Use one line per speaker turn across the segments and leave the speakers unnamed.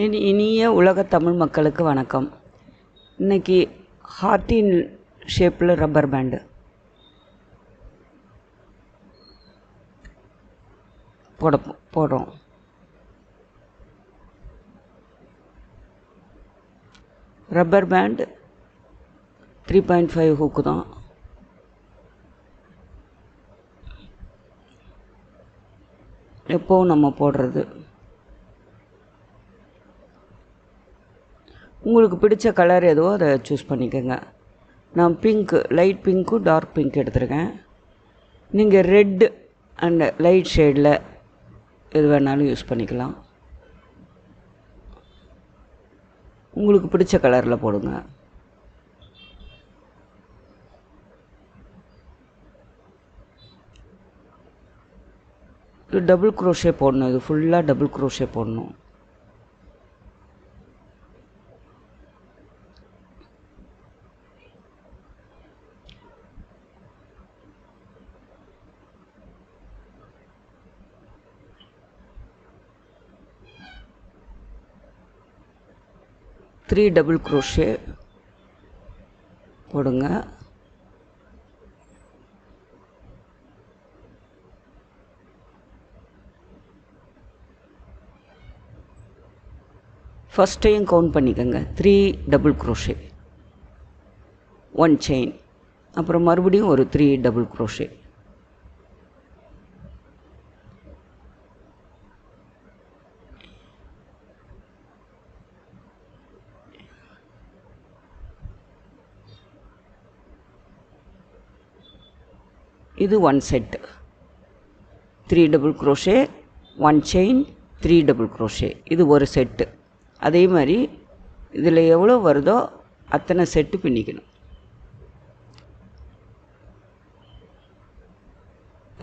இனிய உலக தமிழ் மக்களுக்கு வணக்கம். இன்றைக்கி ஹார்ட்டின் ஷேப்பில் ரப்பர் பேண்டு போடுறோம். ரப்பர் பேண்ட் 3.5 ஹூக்கு தான். எப்போவும் நம்ம போடுறது. உங்களுக்கு பிடிச்ச கலர் எதுவோ அதை சூஸ் பண்ணிக்கோங்க. நான் பிங்க்கு, லைட் பிங்க்கும் டார்க் பிங்க் எடுத்துருக்கேன். நீங்கள் ரெட் அண்ட் லைட் ஷேடில் எது வேணாலும் யூஸ் பண்ணிக்கலாம். உங்களுக்கு பிடிச்ச கலரில் போடுங்க. இது டபுள் க்ரோஷே போடணும். இது ஃபுல்லாக டபுள் க்ரோஷே போடணும். த்ரீ டபுள் க்ரோஷே போடுங்க. ஃபஸ்ட்டையும் கவுண்ட் பண்ணிக்கோங்க. 3 டபுள் க்ரோஷே, 1 செயின், அப்புறம் மறுபடியும் ஒரு 3 டபுள் க்ரோஷே. இது 1 set. 3 double crochet, 1 chain, 3 double crochet. இது ஒரு செட்டு. அதே மாதிரி இதில் எவ்வளோ வருதோ அத்தனை செட்டு பின்னிக்கணும்.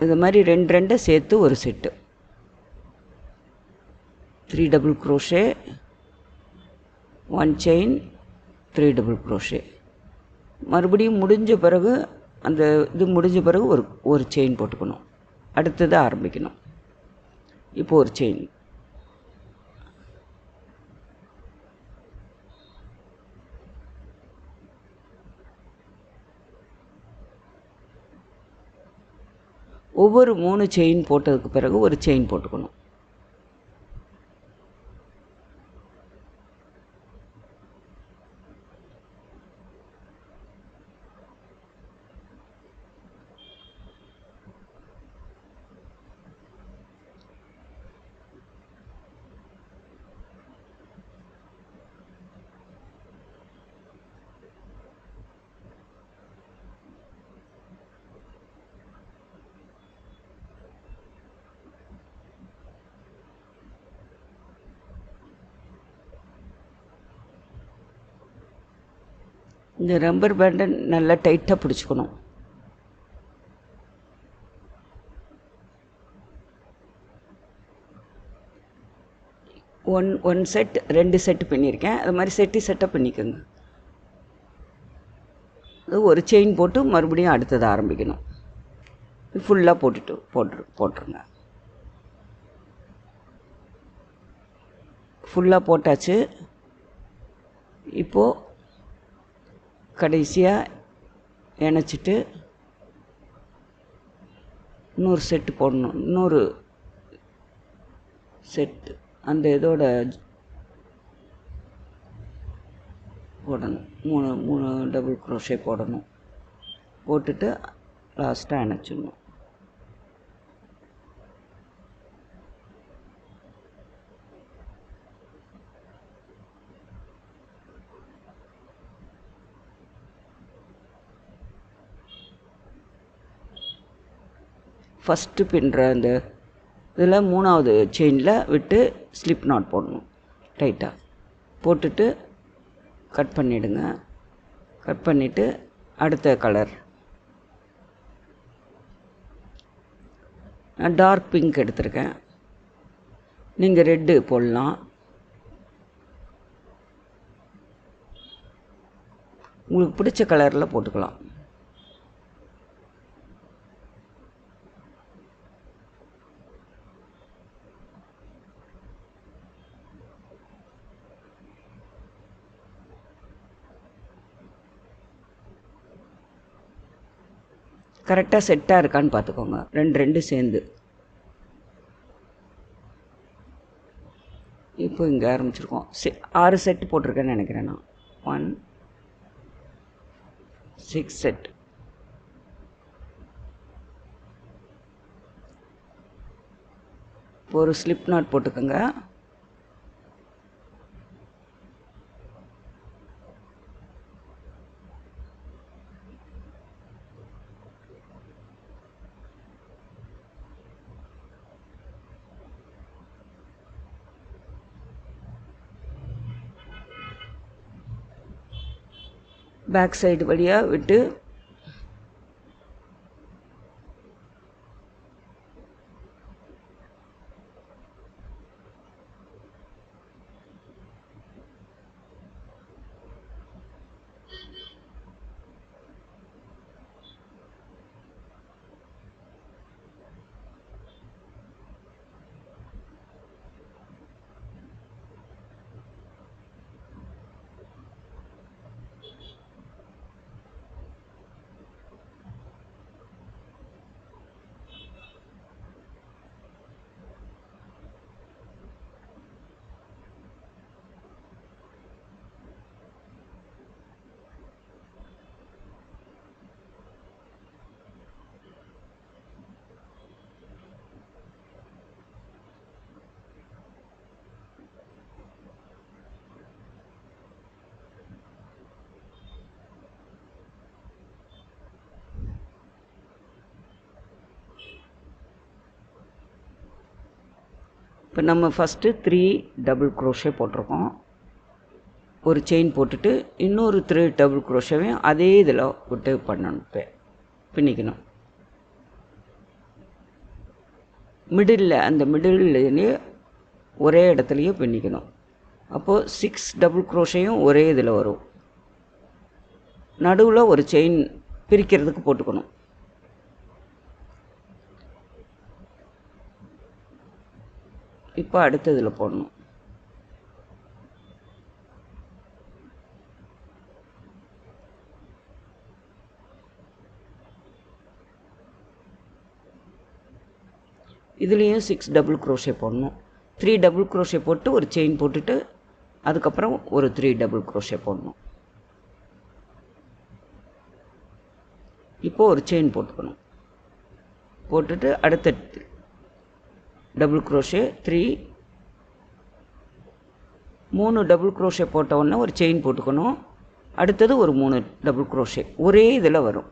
இது மாதிரி ரெண்டை சேர்த்து ஒரு set. 3 double crochet, 1 chain, 3 double crochet. மறுபடியும் முடிஞ்ச பிறகு அந்த இது முடிஞ்ச பிறகு ஒரு செயின் போட்டுக்கணும். அடுத்தது ஆரம்பிக்கணும். இப்போ ஒரு செயின். ஒவ்வொரு 3 செயின் போட்டதுக்கு பிறகு ஒரு செயின் போட்டுக்கணும். இந்த ரப்பர் பேண்டை நல்லா டைட்டாக பிடிச்சிக்கணும். ஒன் செட் 2 செட்டு பின்னியிருக்கேன். அது மாதிரி செட்டாக பின்னிக்கோங்க. அது ஒரு செயின் போட்டு மறுபடியும் அடுத்தது ஆரம்பிக்கணும். ஃபுல்லாக போட்டுருங்க. ஃபுல்லாக போட்டாச்சு. இப்போது கடைசியாக இணைச்சிட்டு இன்னொரு செட்டு போடணும். இன்னொரு செட்டு அந்த இதோட போடணும். மூணு டபுள் க்ரோஷே போடணும். போட்டுட்டு லாஸ்ட்டாக இணைச்சிடணும். ஃபஸ்ட்டு பின்னுற அந்த இதில் 3வது செயினில் விட்டு ஸ்லிப் நாட் போடணும். டைட்டாக போட்டுட்டு கட் பண்ணிவிடுங்க. கட் பண்ணிவிட்டு அடுத்த கலர் நான் டார்க் பிங்க் எடுத்திருக்கேன். நீங்கள் ரெட்டு போடலாம். உங்களுக்கு பிடிச்ச கலரில் போட்டுக்கலாம். கரெக்டாக செட்டாக இருக்கான்னு பார்த்துக்கோங்க. ரெண்டு சேர்ந்து. இப்போ இங்கே ஆரம்பிச்சிருக்கோம். 6 செட்டு போட்டிருக்கேன்னு நினைக்கிறேன் நான். 1 6 செட். இப்போ ஒரு ஸ்லிப் நாட் போட்டுக்கோங்க. பேக் சைடு வழியாக விட்டு இப்போ நம்ம ஃபஸ்ட்டு 3 டபுள் க்ரோஷே போட்டிருக்கோம். ஒரு செயின் போட்டுட்டு இன்னொரு 3 டபுள் க்ரோஷேவையும் அதே இதில் விட்டு பண்ணணும். பின்னிக்கணும். அந்த மிடில்லே ஒரே இடத்துலையும் பின்னிக்கணும். அப்போது 6 டபுள் க்ரோஷேயும் ஒரே இதில் வரும். நடுவில் ஒரு செயின் பிரிக்கிறதுக்கு போட்டுக்கணும். இப்போ அடுத்ததில் போடணும். இதுலேயும் 6 டபுள் க்ரோஷே போடணும். 3 டபுள் க்ரோஷே போட்டு ஒரு செயின் போட்டுட்டு அதுக்கப்புறம் ஒரு 3 டபுள் க்ரோஷே போடணும். இப்போது ஒரு செயின் போட்டுக்கணும். போட்டுட்டு அடுத்த டபுள் க்ரோஷே 3 டபுள் க்ரோஷே போட்ட உடனே ஒரு செயின் போட்டுக்கணும். அடுத்தது ஒரு 3 டபுள் க்ரோஷே ஒரே இதில் வரும்.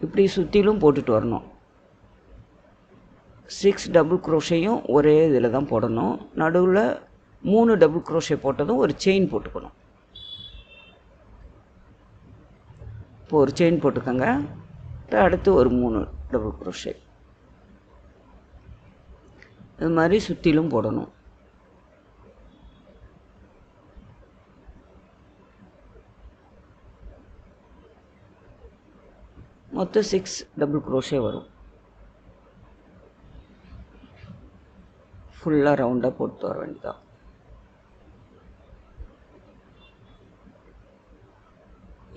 இப்படி சுற்றிலும் போட்டுட்டு வரணும். 6 டபுள் க்ரோஷேயும் ஒரே இதில் தான் போடணும். நடுவில் 3 டபுள் க்ரோஷே போட்டதும் ஒரு செயின் போட்டுக்கணும். இப்போ ஒரு செயின் போட்டுக்கோங்க. அடுத்து ஒரு 3 டபுள் க்ரோஷே இது மாதிரி சுற்றிலும் போடணும். மொத்தம் 6 டபுள் க்ரோஷே வரும். ஃபுல்லாக ரவுண்டாக போட்டு வர வேண்டியதான்.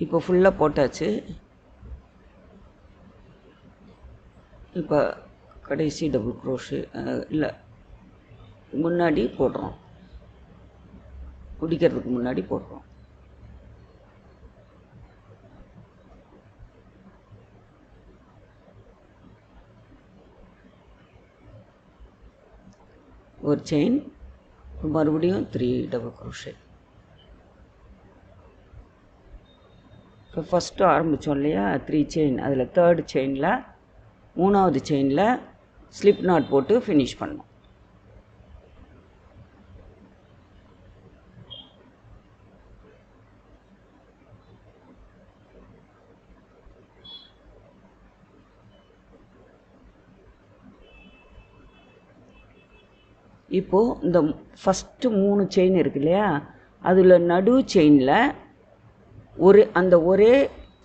இப்போ ஃபுல்லாக போட்டாச்சு. இப்போ கடைசி டபுள் க்ரோஷே இல்லை முன்னாடி போடுறோம். முடிக்கிறதுக்கு முன்னாடி போடுறோம். ஒரு செயின் மறுபடியும் 3 டபுள் க்ரோஷே. இப்போ ஃபஸ்ட்டு ஆரம்பித்தோம் இல்லையா 3 செயின், அதில் 3rd செயினில் 3வது செயினில் ஸ்லிப் நாட் போட்டு ஃபினிஷ் பண்ணோம். இப்போது இந்த ஃபஸ்ட்டு 3 செயின் இருக்கு இல்லையா, அதில் நடு செயினில் ஒரே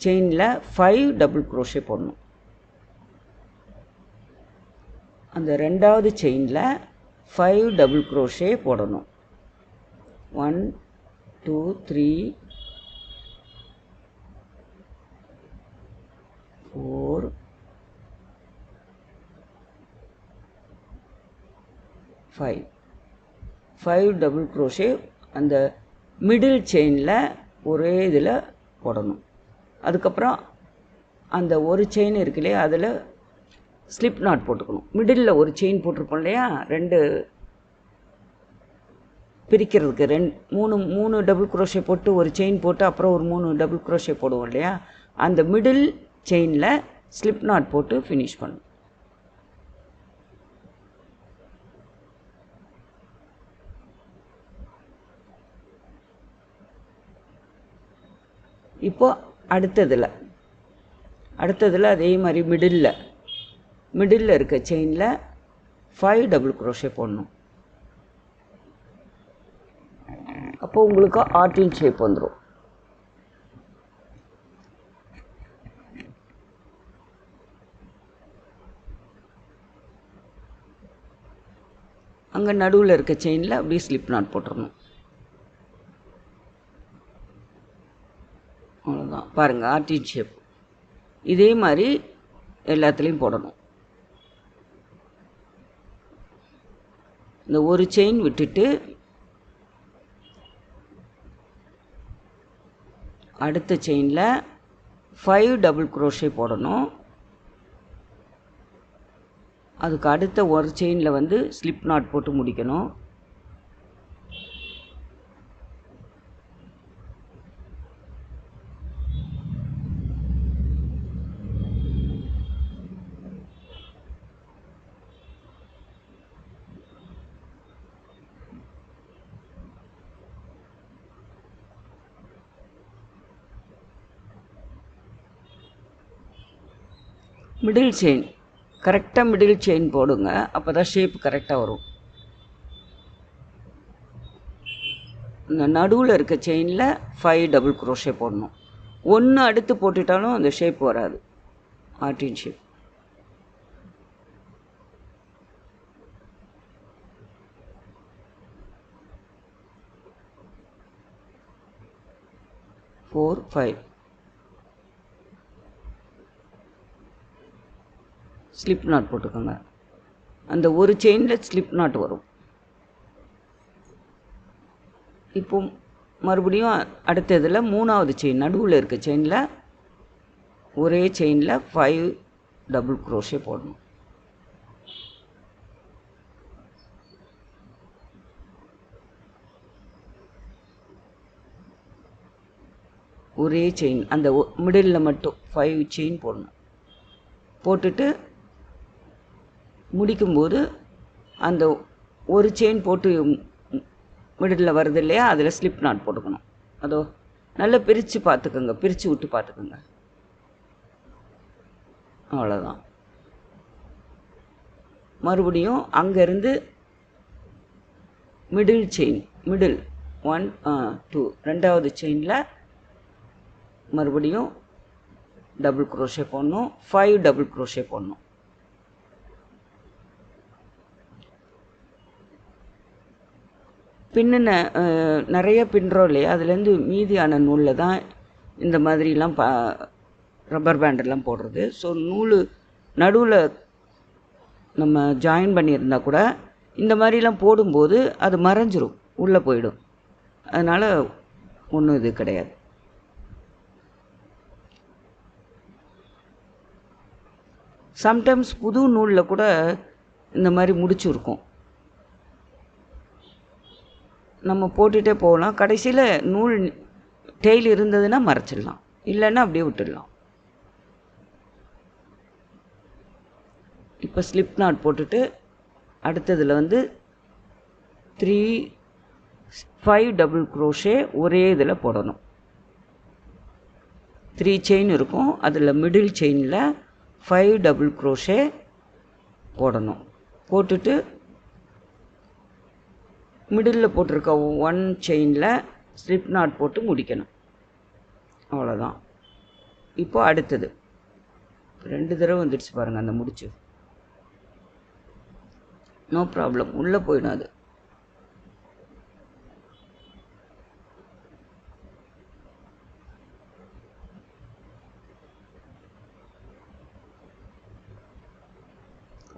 செயினில் 5 டபுள் க்ரோஷே போடணும். அந்த ரெண்டாவது செயினில் 5 டபுள் க்ரோஷே போடணும். 1 2 3 4 5 டபுள் க்ரோஷே அந்த மிடில் செயினில் ஒரே இதில் போடணும். அதுக்கப்புறம் அந்த ஒரு செயின் இருக்கு இல்லையா, அதில் ஸ்லிப் நாட் போட்டுக்கணும். மிடில் ஒரு செயின் போட்டிருப்போம் இல்லையா, ரெண்டு பிரிக்கிறதுக்கு மூணு டபுள் க்ரோஷே போட்டு ஒரு செயின் போட்டு அப்புறம் ஒரு 3 டபுள் க்ரோஷே போடுவோம் இல்லையா, அந்த மிடில் செயினில் ஸ்லிப் நாட் போட்டு ஃபினிஷ் பண்ணணும். இப்போது அடுத்ததில் அதே மாதிரி மிடில் இருக்க செயினில் 5 டபுள் க்ரோஷே போடணும். அப்போது உங்களுக்கு ஆர்டின் ஷேப் வந்துடும். அங்கே நடுவில் இருக்க செயினில் அப்படியே ஸ்லிப் நாட் போட்டுடணும். அவ்வளோதான். பாருங்கள், ஆர்டின் ஷேப். இதே மாதிரி எல்லாத்துலேயும் போடணும். இந்த ஒரு செயின் விட்டுட்டு அடுத்த செயினில் 5 டபுள் க்ரோஷே போடணும். அதுக்கு அடுத்த ஒரு செயினில் வந்து ஸ்லிப் நாட் போட்டு முடிக்கணும். மிடில் செயின் கரெக்டாக மிடில் செயின் போடுங்க, அப்போ தான் ஷேப் கரெக்டாக வரும். இந்த நடுவில் இருக்க செயினில் 5 டபுள் க்ரோஷே போடணும். ஒன்று அடுத்து போட்டுட்டாலும் அந்த ஷேப் வராது, ஆர்டின் ஷேப். ஃபோர் 5 ஸ்லிப் நாட் போட்டுக்கோங்க. அந்த ஒரு செயினில் ஸ்லிப் நாட் வரும். இப்போ மறுபடியும் அடுத்ததில் மூணாவது செயின் நடுவில் இருக்க செயினில் ஒரே செயினில் 5 டபுள் க்ரோஷே போடணும். ஒரே செயின் அந்த மிடில் மட்டும் 5 செயின் போடணும். போட்டுட்டு முடிக்கும்போது அந்த ஒரு செயின் போட்டு மிடில் வருது இல்லையா, அதில் ஸ்லிப் நாட் போட்டுக்கணும். அதோ நல்லா பிரித்து பார்த்துக்கோங்க, பிரித்து விட்டு பார்த்துக்கோங்க. அவ்வளோதான். மறுபடியும் அங்கேருந்து மிடில் 1 2 ரெண்டாவது செயினில் மறுபடியும் டபுள் க்ரோஷே போடணும். 5 டபுள் க்ரோஷே போடணும். பின்னின நிறைய பின்னுறோம் இல்லையா, அதுலேருந்து மீதியான நூலில் தான் இந்த மாதிரிலாம் ரப்பர் பேண்டெல்லாம் போடுறது. ஸோ நூல் நடுவில் நம்ம ஜாயின் பண்ணியிருந்தா கூட இந்த மாதிரிலாம் போடும்போது அது மறைஞ்சிரும், உள்ளே போயிடும். அதனால் ஒன்றும் இது கிடையாது. சம்டைம்ஸ் புது நூலில் கூட இந்த மாதிரி முடிச்சுருக்கும். நம்ம போட்டுகிட்டே போகலாம். கடைசியில் நூல் டெய்ல் இருந்ததுன்னா மறைச்சிடலாம், இல்லைன்னா அப்படியே விட்டுடலாம். இப்போ ஸ்லிப் நாட் போட்டுட்டு அடுத்ததில் வந்து 5 டபுள் க்ரோஷே ஒரே இதில் போடணும். 3 செயின் இருக்கும், அதில் மிடில் செயினில் 5 டபுள் க்ரோஷே போடணும். போட்டுட்டு மிடில் போட்டிருக்க 1 செயினில் ஸ்லிப் நாட் போட்டு முடிக்கணும். அவ்வளோதான். இப்போ அடுத்தது 2 தடவை வந்துடுச்சு பாருங்கள் அந்த முடிச்சு. நோ ப்ராப்ளம், உள்ளே போயிடும் அது.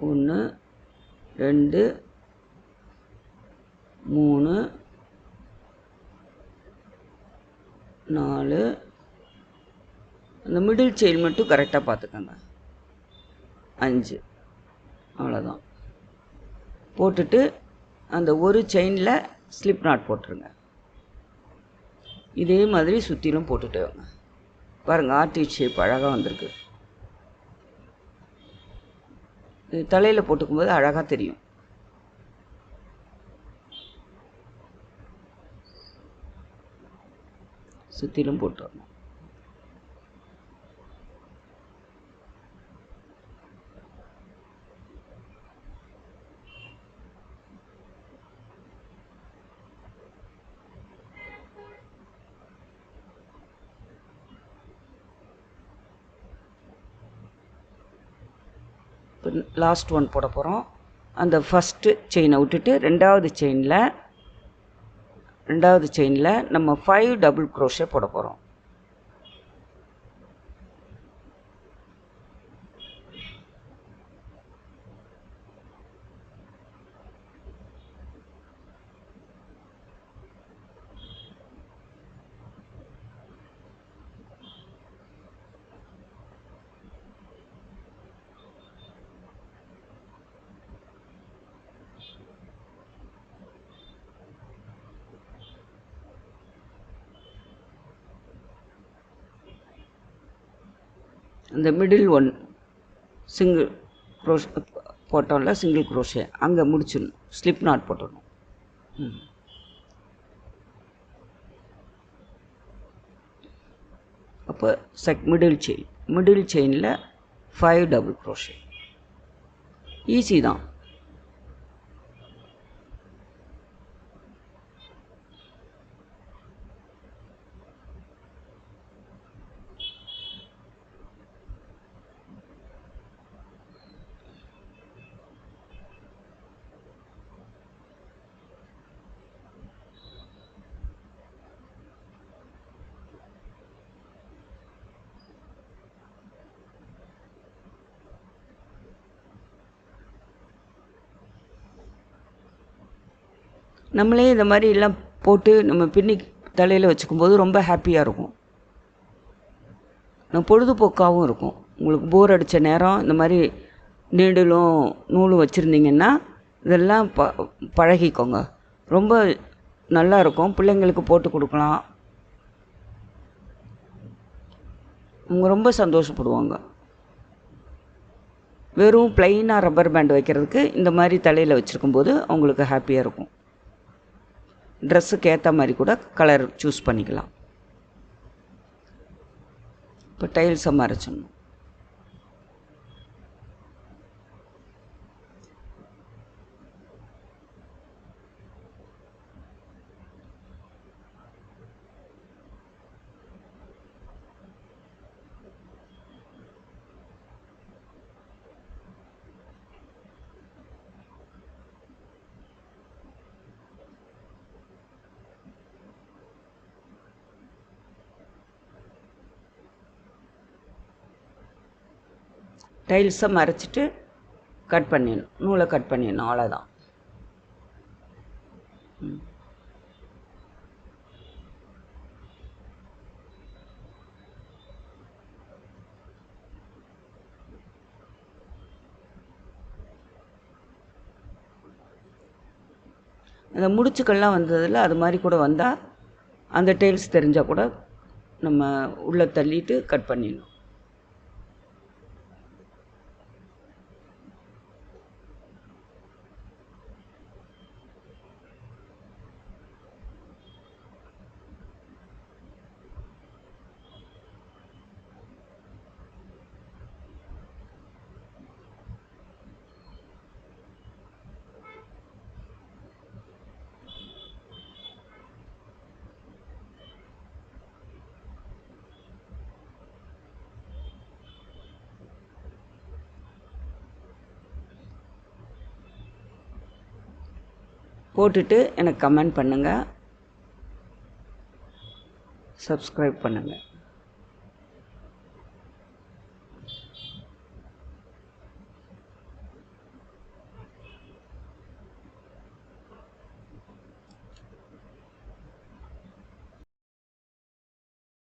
1 2 3 4 அந்த மிடில் செயின் மட்டும் கரெக்டாக பார்த்துக்கோங்க 5 அவ்வளோதான். போட்டுட்டு அந்த ஒரு செயினில் ஸ்லிப் நாட் போட்டுருங்க. இதே மாதிரி சுற்றிலும் போட்டுட்டு வாங்க. பாருங்கள் ஆர்டிச் ஷேப் அழகாக வந்திருக்கு. இது தலையில் போட்டுக்கும்போது அழகாக தெரியும். சுற்றிலும் போட்டு வரணும். இப்போ லாஸ்ட் ஒன் போட போகிறோம். அந்த ஃபஸ்ட்டு செயினை விட்டுட்டு ரெண்டாவது செயினில் நம்ம 5 டபுள் க்ரோஷே போட போகிறோம். இந்த மிடில் ஒன் சிங்கிள் க்ரோஷ் போட்டோம்ல, சிங்கிள் க்ரோஷே அங்கே முடிச்சிடணும். ஸ்லிப் நாட் போட்டுடணும். அப்போ மிடில் செயினில் 5 டபுள் க்ரோஷே. ஈஸி தான். நம்மளே இந்த மாதிரி எல்லாம் போட்டு நம்ம பின்னி தலையில் வச்சுக்கும்போது ரொம்ப ஹாப்பியாக இருக்கும். பொழுதுபோக்காகவும் இருக்கும். உங்களுக்கு போர் அடித்த நேரம் இந்த மாதிரி நீடலும் நூலும் வச்சுருந்தீங்கன்னா இதெல்லாம் பழகிக்கோங்க. ரொம்ப நல்லா இருக்கும். பிள்ளைங்களுக்கு போட்டு கொடுக்கலாம். அவங்க ரொம்ப சந்தோஷப்படுவாங்க. வெறும் ப்ளைனாக ரப்பர் பேண்ட் வைக்கிறதுக்கு இந்த மாதிரி தலையில் வச்சுருக்கும்போது அவங்களுக்கு ஹாப்பியாக இருக்கும். ட்ரெஸ்ஸுக்கு ஏற்ற மாதிரி கூட கலர் சூஸ் பண்ணிக்கலாம். இப்போ டைல்ஸை மறைச்சிடணும். டைல்ஸை மறைச்சிட்டு கட் பண்ணிடணும். நூலை கட் பண்ணிடணும். அவ்வளோதான். அந்த முடிச்சுக்கள்லாம் வந்ததில் அது மாதிரி கூட வந்தால் அந்த டைல்ஸ் தெரிஞ்சால் கூட நம்ம உள்ளே தள்ளிட்டு கட் பண்ணிடணும். போட்டுட்டு எனக்கு கமெண்ட் பண்ணுங்கள், சப்ஸ்கிரைப் பண்ணுங்கள்.